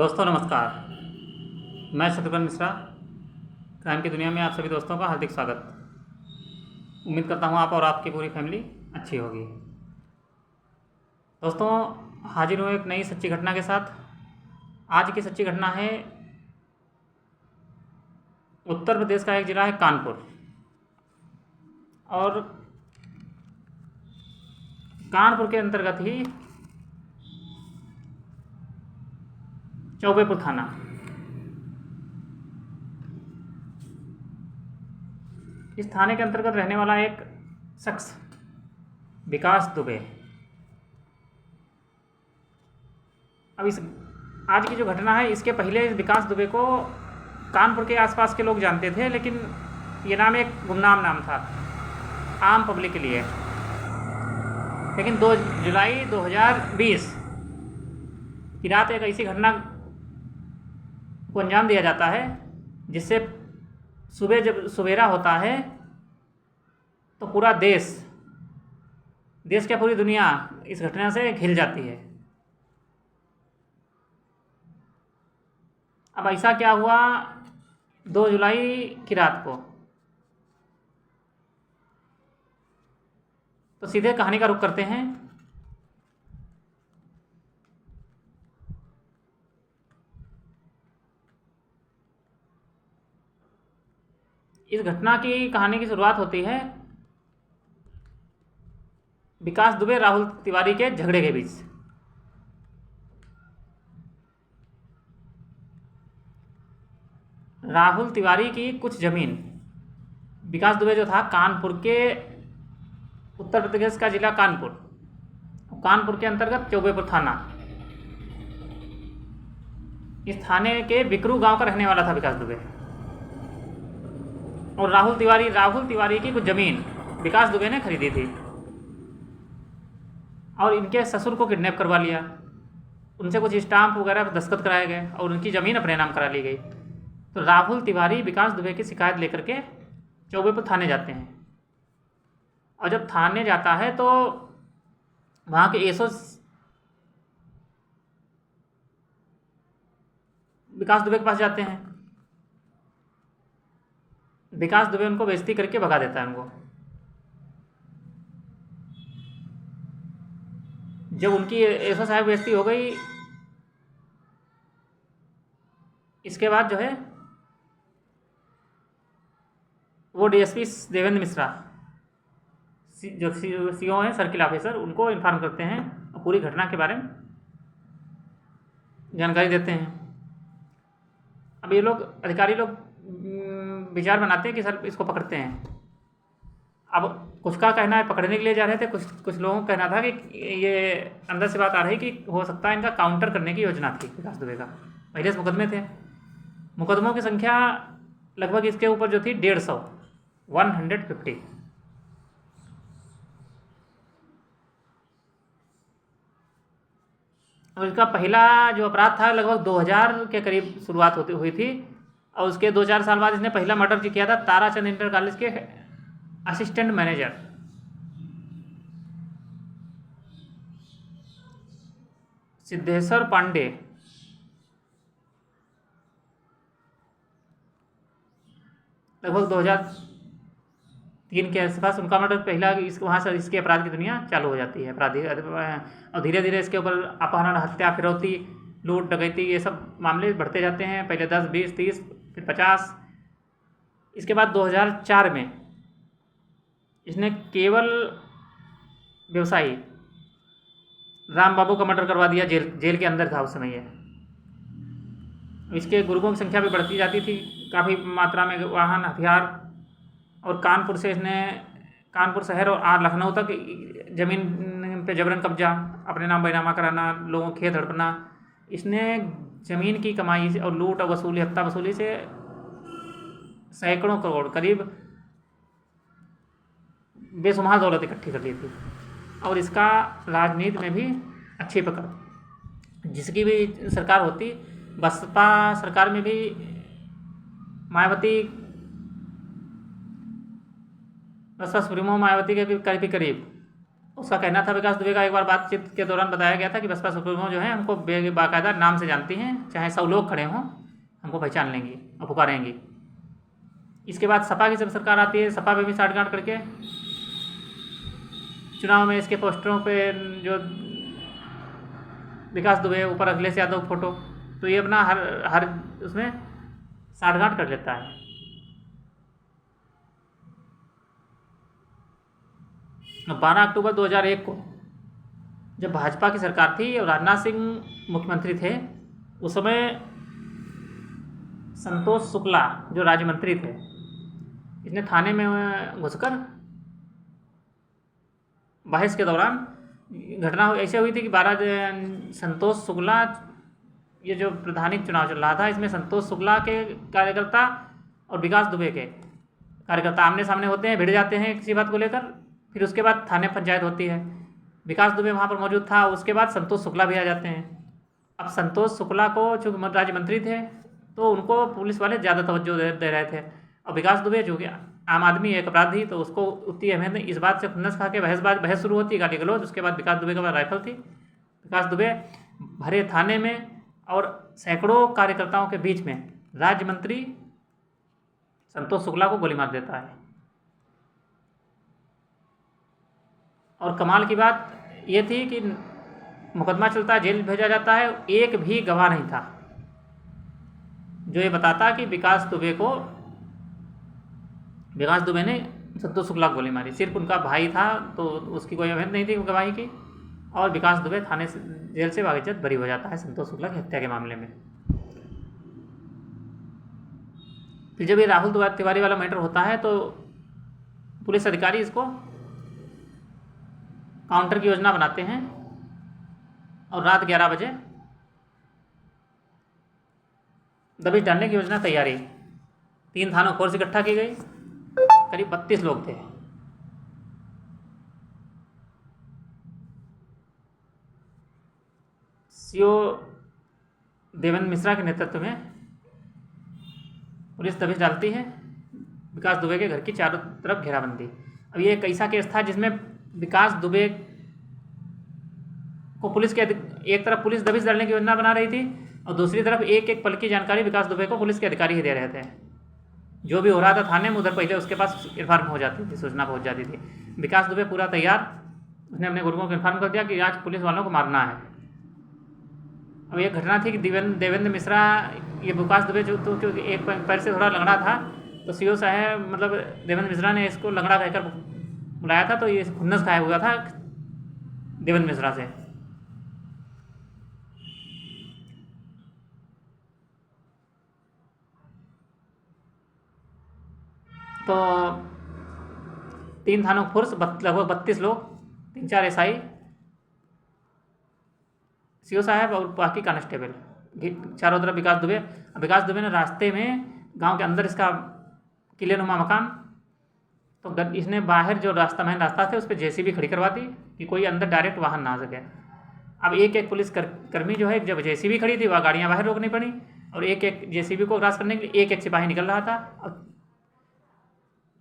दोस्तों नमस्कार। मैं शत्रुघ्न मिश्रा, क्राइम की दुनिया में आप सभी दोस्तों का हार्दिक स्वागत। उम्मीद करता हूँ आप और आपकी पूरी फैमिली अच्छी होगी। दोस्तों, हाजिर हूँ एक नई सच्ची घटना के साथ। आज की सच्ची घटना है उत्तर प्रदेश का एक ज़िला है कानपुर, और कानपुर के अंतर्गत ही चौबेपुर थाना। इस थाने के अंतर्गत रहने वाला एक शख्स विकास दुबे। अब इस आज की जो घटना है, इसके पहले विकास दुबे को कानपुर के आसपास के लोग जानते थे, लेकिन ये नाम एक गुमनाम नाम था आम पब्लिक के लिए। लेकिन 2 जुलाई 2020 की रात एक ऐसी घटना को अंजाम दिया जाता है जिससे सुबह जब सवेरा होता है तो पूरा देश क्या पूरी दुनिया इस घटना से घिर जाती है। अब ऐसा क्या हुआ 2 जुलाई की रात को, तो सीधे कहानी का रुख करते हैं। इस घटना की कहानी की शुरुआत होती है विकास दुबे राहुल तिवारी के झगड़े के बीच। राहुल तिवारी की कुछ ज़मीन, विकास दुबे जो था कानपुर के, उत्तर प्रदेश का ज़िला कानपुर के अंतर्गत चौबेपुर थाना, इस थाने के बिकरू गांव का रहने वाला था विकास दुबे। और राहुल तिवारी की कुछ ज़मीन विकास दुबे ने खरीदी थी और इनके ससुर को किडनैप करवा लिया। उनसे कुछ स्टाम्प वगैरह पर दस्तखत कराए गए और उनकी ज़मीन अपने नाम करा ली गई। तो राहुल तिवारी विकास दुबे की शिकायत लेकर के चौबेपुर थाने जाते हैं, और जब थाने जाता है तो वहाँ के एसओ विकास दुबे के पास जाते हैं। विकास दुबे उनको बेइज्जती करके भगा देता है उनको। जब उनकी एसओ साहब बेइज्जती हो गई, इसके बाद जो है वो डीएसपी देवेंद्र मिश्रा जो सीओ हैं, सर्किल ऑफिसर, उनको इन्फॉर्म करते हैं और पूरी घटना के बारे में जानकारी देते हैं। अब ये लोग अधिकारी लोग विचार बनाते हैं कि सर इसको पकड़ते हैं। अब कुछ का कहना है पकड़ने के लिए जा रहे थे, कुछ लोगों का कहना था कि ये अंदर से बात आ रही कि हो सकता है इनका काउंटर करने की योजना थी विकास दुबे का। पहले से मुकदमे थे, मुकदमों की संख्या लगभग इसके ऊपर जो थी 150। और इसका पहला जो अपराध था लगभग 2000 के करीब शुरुआत हुई थी, और उसके 2-4 साल बाद इसने पहला मर्डर किया था ताराचंद इंटर कॉलेज के असिस्टेंट मैनेजर सिद्धेश्वर पांडे। लगभग 2003 के आसपास उनका मर्डर पहला। वहाँ से इसके अपराध की दुनिया चालू हो जाती है, अपराधी, और धीरे धीरे इसके ऊपर अपहरण, हत्या, फिरौती, लूट, डकैती, ये सब मामले बढ़ते जाते हैं। पहले 10, 20, 30, फिर 50। इसके बाद 2004 में इसने केवल व्यवसायी राम बाबू का मर्डर करवा दिया। जेल के अंदर था उस समय ये। इसके गुर्गों की संख्या भी बढ़ती जाती थी, काफ़ी मात्रा में वाहन, हथियार, और कानपुर शहर और लखनऊ तक ज़मीन पे जबरन कब्जा, अपने नाम बैनामा कराना, लोगों खेत हड़पना। इसने ज़मीन की कमाई और लूट और वसूली, हत्ता वसूली से सैकड़ों करोड़ करीब बेशुमार दौलत इकट्ठी कर ली थी। और इसका राजनीति में भी अच्छी पकड़, जिसकी भी सरकार होती, बसपा सरकार में भी बसपा सुप्रीमो मायावती के भी करीब उसका कहना था, विकास दुबे का एक बार बातचीत के दौरान बताया गया था कि बसपा सुप्रीमो जो है हमको बाकायदा नाम से जानती हैं, चाहे 100 लोग खड़े हों हमको पहचान लेंगी और पुकारेंगी। इसके बाद सपा की जब सरकार आती है, सपा पे भी साठगांठ करके चुनाव में इसके पोस्टरों पे जो विकास दुबे ऊपर अखिलेश यादव फोटो, तो ये अपना हर उसमें साठगांठ कर लेता है। अब 12 अक्टूबर 2001 को जब भाजपा की सरकार थी और राजनाथ सिंह मुख्यमंत्री थे, उस समय संतोष शुक्ला जो राज्य मंत्री थे, इसने थाने में घुसकर बहस के दौरान घटना ऐसे हुई थी कि संतोष शुक्ला, ये जो प्रधानी चुनाव चल रहा था, इसमें संतोष शुक्ला के कार्यकर्ता और विकास दुबे के कार्यकर्ता आमने सामने होते हैं, भिड़ जाते हैं किसी बात को लेकर। फिर उसके बाद थाने पंचायत होती है, विकास दुबे वहाँ पर मौजूद था। उसके बाद संतोष शुक्ला भी आ जाते हैं। अब संतोष शुक्ला को चूँकि राज्य मंत्री थे तो उनको पुलिस वाले ज़्यादा तवज्जो दे रहे थे, और विकास दुबे जो कि आम आदमी एक अपराधी, तो उसको उतनी अहमियत नहीं। इस बात से खुन्नस खा के बहस शुरू होती है, गाली गलौज। उसके बाद विकास दुबे के पास राइफल थी। विकास दुबे भरे थाने में और सैकड़ों कार्यकर्ताओं के बीच में राज्य मंत्री संतोष शुक्ला को गोली मार देता है। और कमाल की बात ये थी कि मुकदमा चलता है, जेल भेजा जाता है, एक भी गवाह नहीं था जो ये बताता कि विकास दुबे ने संतोष शुक्ला को गोली मारी। सिर्फ उनका भाई था तो उसकी कोई अहमियत नहीं थी गवाही की, और विकास दुबे थाने से जेल से बागिजत बरी हो जाता है संतोष शुक्ला की हत्या के मामले में। फिर जब ये राहुल तिवारी वाला मैटर होता है तो पुलिस अधिकारी इसको काउंटर की योजना बनाते हैं, और रात 11 बजे दबिश डालने की योजना तैयारी। 3 थानों फोर्स इकट्ठा की गई, करीब 32 लोग थे। सीओ देवेंद्र मिश्रा के नेतृत्व में पुलिस दबिश डालती है। विकास दुबे के घर की चारों तरफ घेराबंदी। अब ये एक ऐसा केस था जिसमें विकास दुबे को पुलिस के एक तरफ पुलिस दबिश डालने की योजना बना रही थी, और दूसरी तरफ एक एक पल की जानकारी विकास दुबे को पुलिस के अधिकारी ही दे रहे थे। जो भी हो रहा था थाने में, उधर पहले उसके पास इन्फॉर्म हो जाती थी, सूचना पहुंच जाती थी। विकास दुबे पूरा तैयार, उसने अपने गुरुओं को इन्फॉर्म कर दिया कि आज पुलिस वालों को मारना है। अब ये घटना थी कि देवेंद्र मिश्रा, ये विकास दुबे जो तो एक पैर से थोड़ा लंगड़ा था, तो सीओ साहब मतलब देवेंद्र मिश्रा ने इसको लंगड़ा कहकर बुलाया था, तो ये खुन्नस खाया हुआ था देवेंद्र मिश्रा से। तो 3 थानों फोर्स, लगभग 32 लोग, 3-4 एसआई, सीओ साहब और बाकी कांस्टेबल, चारों तरफ विकास दुबे ने रास्ते में गांव के अंदर इसका किलेनुमा मकान, तो इसने बाहर जो मेन रास्ता थे उस पर जेसीबी खड़ी करवा दी कि कोई अंदर डायरेक्ट वाहन ना आ सके। अब एक एक पुलिस कर्मी जो है, जब जेसीबी खड़ी थी वह गाड़ियाँ बाहर रोकनी पड़ी, और एक एक जेसीबी को क्रॉस करने के लिए एक एक सिपाही निकल रहा था। और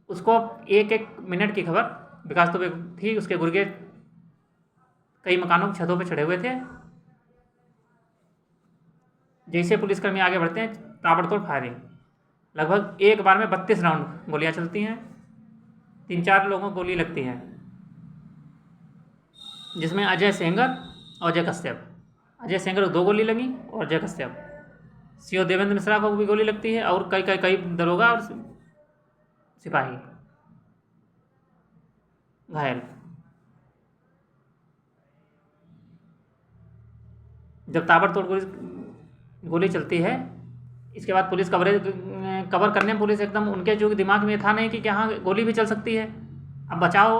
उसको एक एक मिनट की खबर विकास दुबे थी। उसके गुर्गे कई मकानों की छतों पर चढ़े हुए थे। जैसे पुलिसकर्मी आगे बढ़ते हैं, ताबड़तोड़ फायरिंग, लगभग एक बार में 32 राउंड गोलियां चलती हैं। 3-4 लोगों को गोली लगती है, जिसमें अजय सेंगर और अजय कश्यप। अजय सेंगर को 2 गोली लगी, और अजय कश्यप, सीओ देवेंद्र मिश्रा को भी गोली लगती है, और कई दरोगा और सिपाही घायल। जब ताबड़तोड़ गोली चलती है, इसके बाद पुलिस कवर करने में पुलिस एकदम, उनके जो दिमाग में था नहीं कि यहाँ गोली भी चल सकती है। अब बचाव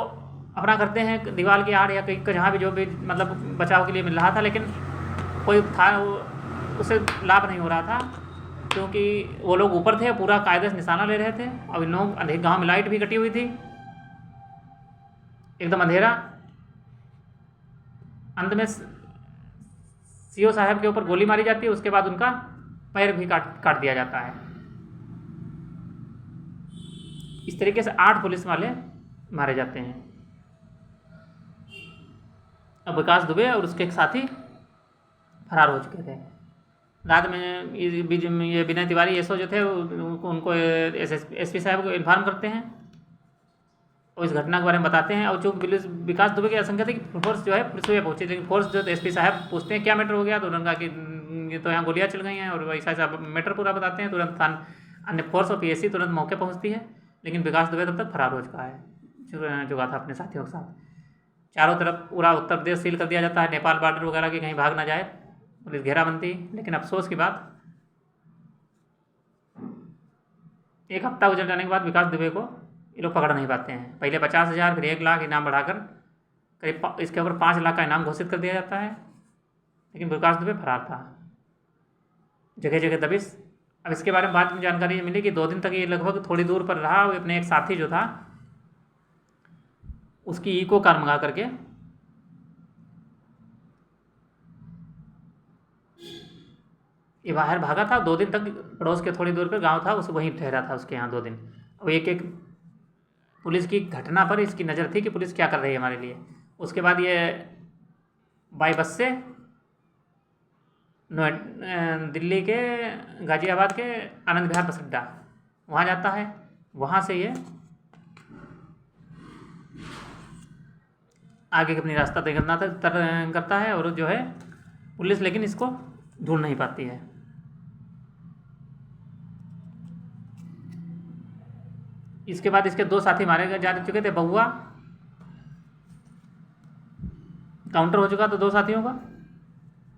अपना करते हैं दीवार की आड़ या कहीं जहाँ भी जो भी मतलब बचाव के लिए मिल रहा था, लेकिन कोई था उससे लाभ नहीं हो रहा था, क्योंकि वो लोग ऊपर थे, पूरा कायदे से निशाना ले रहे थे। अब इन लोग, गाँव में लाइट भी कटी हुई थी, एकदम अंधेरा। अंत में सीओ साहब के ऊपर गोली मारी जाती है, उसके बाद उनका पैर भी काट दिया जाता है। इस तरीके से 8 पुलिस वाले मारे जाते हैं। अब विकास दुबे और उसके एक साथी फरार हो चुके थे। रात में ये विनय तिवारी एसओ जो थे उनको एसपी साहब को इन्फॉर्म करते हैं और इस घटना के बारे में बताते हैं। और चूँकि विकास दुबे की आशंका थी कि फोर्स जो है पुलिस पे पहुंची, लेकिन फोर्स जो एसपी साहब पूछते हैं क्या मैटर हो गया, तो उन्होंने कहा कि ये तो यहाँ गोलियाँ चल गई हैं, और ऐसा ऐसा मैटर पूरा बताते हैं। तुरंत अन्य फोर्स और पीएससी तुरंत मौके पहुँचती है, लेकिन विकास दुबे तब तक फरार हो चुका है, चुका था अपने साथियों के साथ। चारों तरफ पूरा उत्तर प्रदेश सील कर दिया जाता है, नेपाल बॉर्डर वगैरह की कहीं भाग ना जाए, पुलिस घेराबंदी। लेकिन अफसोस की बात, एक हफ्ता गुजर जाने के बाद विकास दुबे को ये लोग पकड़ नहीं पाते हैं। पहले 50,000 फिर 1 लाख इनाम बढ़ाकर करीब इसके ऊपर 5 लाख का इनाम घोषित कर दिया जाता है, लेकिन विकास दुबे फरार था। जगह जगह दबिश। अब इसके बारे में बाद में जानकारी ये मिली कि 2 दिन तक ये लगभग थोड़ी दूर पर रहा, वो अपने एक साथी जो था उसकी इको कार मंगा करके ये बाहर भागा था। 2 दिन तक पड़ोस के थोड़ी दूर पर गांव था, उसे वहीं ठहरा था उसके यहाँ 2 दिन। और एक एक पुलिस की घटना पर इसकी नज़र थी कि पुलिस क्या कर रही है हमारे लिए। उसके बाद ये बाई बस से दिल्ली के गाज़ियाबाद के आनंद विहार बस अड्डा वहाँ जाता है। वहाँ से ये आगे अपनी रास्ता तय करता है, और जो है पुलिस लेकिन इसको ढूंढ नहीं पाती है। इसके बाद इसके 2 साथी मारे जा चुके थे। बहुआ काउंटर हो चुका था 2 साथियों का,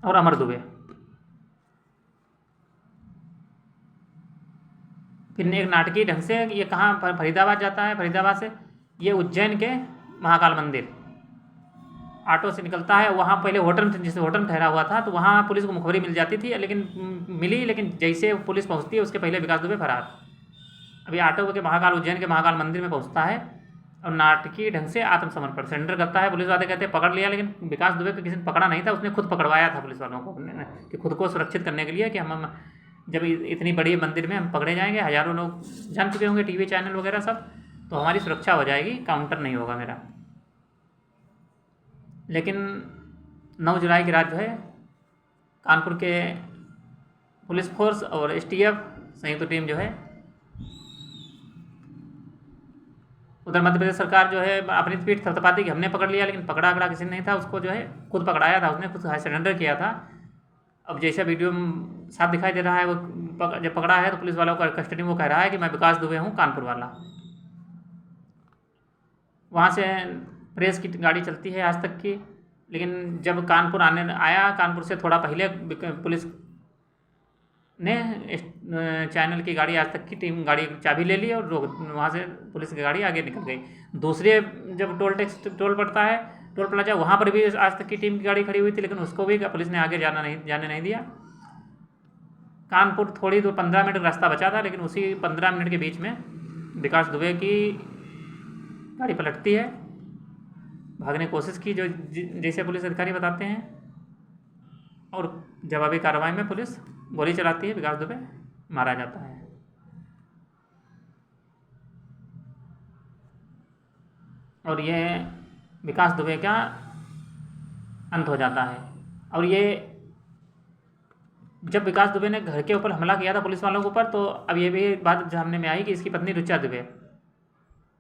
और अमर दुबे। फिर एक नाटकीय ढंग से ये कहाँ फरीदाबाद जाता है, फरीदाबाद से ये उज्जैन के महाकाल मंदिर ऑटो से निकलता है। वहाँ पहले होटल जिस होटल में ठहरा हुआ था, तो वहाँ पुलिस को मुखबरी मिल जाती थी, लेकिन जैसे पुलिस पहुँचती है उसके पहले विकास दुबे फरार। अभी ऑटो के उज्जैन के महाकाल मंदिर में पहुँचता है और नाटकीय ढंग से आत्मसमर्पण सरेंडर करता है। पुलिस वाले कहते हैं पकड़ लिया, लेकिन विकास दुबे को किसी ने पकड़ा नहीं था, उसने खुद पकड़वाया था पुलिस वालों को कि खुद को सुरक्षित करने के लिए कि हम जब इतनी बड़ी मंदिर में हम पकड़े जाएंगे, हज़ारों लोग जान चुके होंगे, टीवी चैनल वगैरह सब, तो हमारी सुरक्षा हो जाएगी, काउंटर नहीं होगा मेरा। लेकिन 9 जुलाई की रात जो है कानपुर के पुलिस फोर्स और एसटीएफ संयुक्त टीम जो है, उधर मध्य प्रदेश सरकार जो है अपनी पीठ थपथपाती कि हमने पकड़ लिया, लेकिन पकड़ा किसी ने नहीं था, उसको जो है खुद पकड़ाया था, उसने खुद सरेंडर किया था। अब जैसा वीडियो में साफ दिखाई दे रहा है, वो जब पकड़ा है तो पुलिस वालों का कस्टडी में वो कह रहा है कि मैं विकास दुबे हूँ, कानपुर वाला। वहाँ से प्रेस की गाड़ी चलती है आज तक की, लेकिन जब कानपुर आया, कानपुर से थोड़ा पहले पुलिस ने चैनल की गाड़ी आज तक की टीम गाड़ी चाबी ले ली और वहाँ से पुलिस की गाड़ी आगे निकल गई। दूसरे जब टोल पड़ता है, टोल प्लाजा, वहाँ पर भी आज तक की टीम की गाड़ी खड़ी हुई थी, लेकिन उसको भी पुलिस ने आगे जाने नहीं दिया। कानपुर थोड़ी दूर 15 मिनट रास्ता बचा था, लेकिन उसी 15 मिनट के बीच में विकास दुबे की गाड़ी पलटती है। भागने की कोशिश की, जो जैसे पुलिस अधिकारी बताते हैं, और जवाबी कार्रवाई में पुलिस गोली चलाती है, विकास दुबे मारा जाता है। और ये विकास दुबे का अंत हो जाता है। और ये जब विकास दुबे ने घर के ऊपर हमला किया था पुलिस वालों के ऊपर, तो अब ये भी बात सामने में आई कि इसकी पत्नी रुचा दुबे,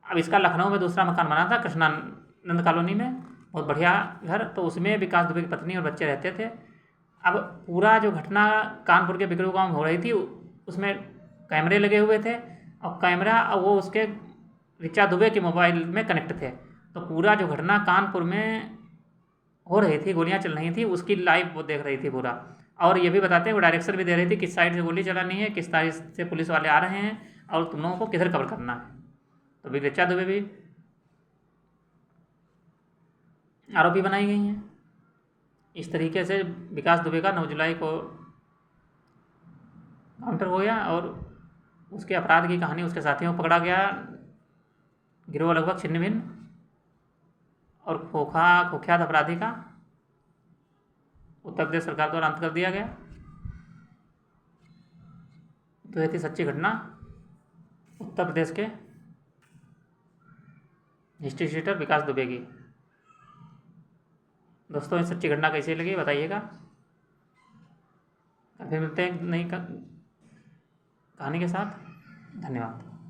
अब इसका लखनऊ में दूसरा मकान बना था कृष्णानंद कॉलोनी में, बहुत बढ़िया घर, तो उसमें विकास दुबे की पत्नी और बच्चे रहते थे। अब पूरा जो घटना कानपुर के बिकरू गाँव में हो रही थी, उसमें कैमरे लगे हुए थे, और कैमरा वो उसके ऋचा दुबे के मोबाइल में कनेक्ट थे, तो पूरा जो घटना कानपुर में हो रही थी, गोलियां चल रही थी, उसकी लाइव वो देख रही थी पूरा। और ये भी बताते हैं, वो डायरेक्शन भी दे रही थी किस साइड से गोली चलानी है, किस साइड से पुलिस वाले आ रहे हैं, और तुम लोगों को किधर कवर करना है। तो भी ऋचा दुबे भी आरोपी बनाई गई हैं। इस तरीके से विकास दुबे का 9 जुलाई को काउंटर हो गया, और उसके अपराध की कहानी, उसके साथियों को पकड़ा गया, गिरोह लगभग छिन्न भिन्न, और कुख्यात अपराधी का उत्तर प्रदेश सरकार द्वारा अंत कर दिया गया। तो यह थी सच्ची घटना उत्तर प्रदेश के हिस्ट्री शीटर विकास दुबे की। दोस्तों ये सच्ची घटना कैसी लगी बताइएगा। फिर मिलते हैं नई कहानी के साथ। धन्यवाद।